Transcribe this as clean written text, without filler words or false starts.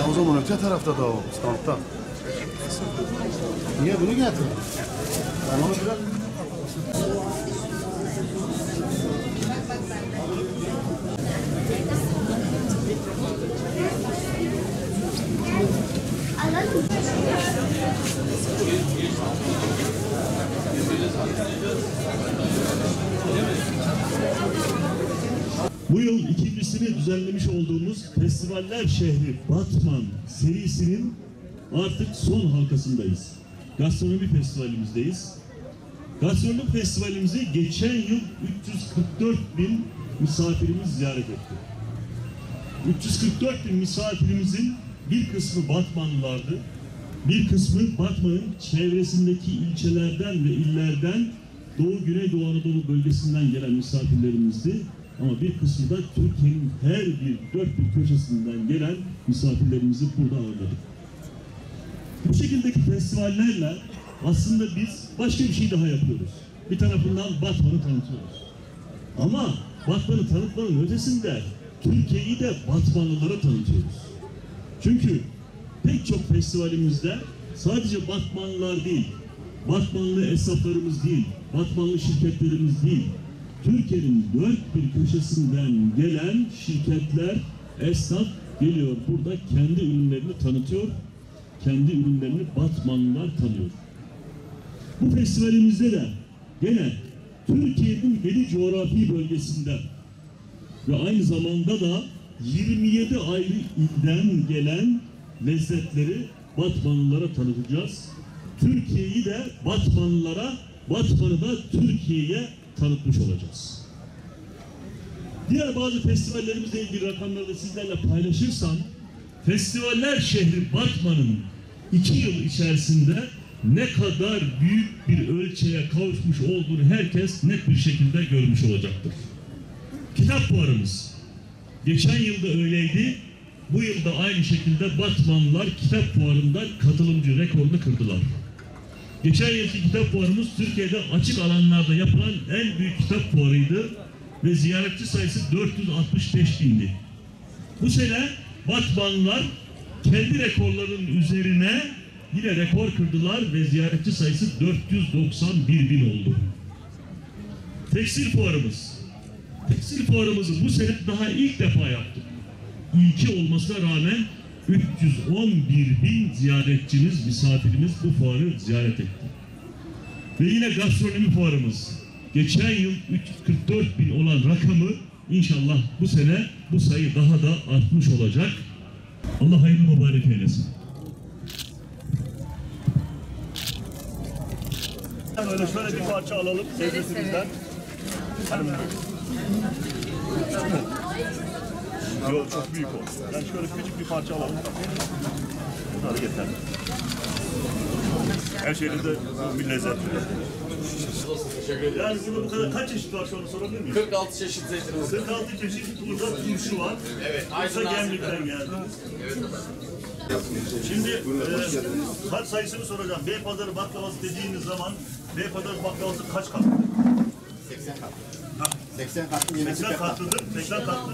O zaman öte tarafta da o standta. Niye bunu getirdin? Ben onu biraz... Bu yıl ikincisini düzenlemiş olduğumuz Festivaller Şehri Batman serisinin artık son halkasındayız. Gastronomi festivalimizdeyiz. Gastronomi festivalimizi geçen yıl 344 bin misafirimiz ziyaret etti. 344 bin misafirimizin bir kısmı Batmanlılardı. Bir kısmı Batman'ın çevresindeki ilçelerden ve illerden Doğu, Güneydoğu Anadolu bölgesinden gelen misafirlerimizdi. Ama bir kısmı da Türkiye'nin her dört bir köşesinden gelen misafirlerimizi burada ağırladık. Bu şekildeki festivallerle aslında biz başka bir şey daha yapıyoruz. Bir tarafından Batman'ı tanıtıyoruz. Ama Batman'ı tanıtmanın ötesinde Türkiye'yi de Batmanlılara tanıtıyoruz. Çünkü pek çok festivalimizde sadece Batmanlılar değil, Batmanlı esnaflarımız değil, Batmanlı şirketlerimiz değil, Türkiye'nin dört bir köşesinden gelen şirketler, esnaf geliyor burada kendi ürünlerini tanıtıyor, kendi ürünlerini Batmanlılar tanıyor. Bu festivalimizde de gene Türkiye'nin 7 coğrafi bölgesinden ve aynı zamanda da 27 ayrı ilden gelen lezzetleri Batmanlılara tanıtacağız. Türkiye'yi de Batmanlılara, Batman'ı da Türkiye'ye tanıtmış olacağız. Diğer bazı festivallerimizle ilgili rakamları da sizlerle paylaşırsam, Festivaller Şehri Batman'ın 2 yıl içerisinde ne kadar büyük bir ölçüye kavuşmuş olduğunu herkes net bir şekilde görmüş olacaktır. Kitap fuarımız geçen yılda öyleydi, bu yılda aynı şekilde Batmanlılar kitap fuarında katılımcı rekorunu kırdılar. Geçen yılki kitap fuarımız Türkiye'de açık alanlarda yapılan en büyük kitap fuarıydı ve ziyaretçi sayısı 465 bindi. Bu sene Batmanlılar kendi rekorlarının üzerine yine rekor kırdılar ve ziyaretçi sayısı 491 bin oldu. Tekstil fuarımız. Tekstil fuarımızı bu sene daha ilk defa yaptık. İlki olmasına rağmen 311 bin ziyaretçimiz, misafirimiz bu fuarı ziyaret etti. Ve yine gastronomi fuarımız. Geçen yıl 344 bin olan rakamı inşallah bu sene bu sayı daha da artmış olacak. Allah hayırlı mübarek eylesin. Böyle şöyle bir parça alalım sevgilimizden. Yok, çok büyük o. Yani şöyle küçük bir parça alalım. Bunları yeter. Her şeyde de bir lezzet. Yani burada bu kadar kaç çeşit var şu anda sorabilir miyim? 46 çeşit zeytinimiz. 46 çeşit burada turşu var. Evet. Bursa Gemlik'ten geldi. Evet. Şimdi kat sayısını soracağım. Beypazarı baklavası dediğiniz zaman Beypazarı baklavası kaç katlı? 80 katlı. 80 katlıdır. 80 katlı.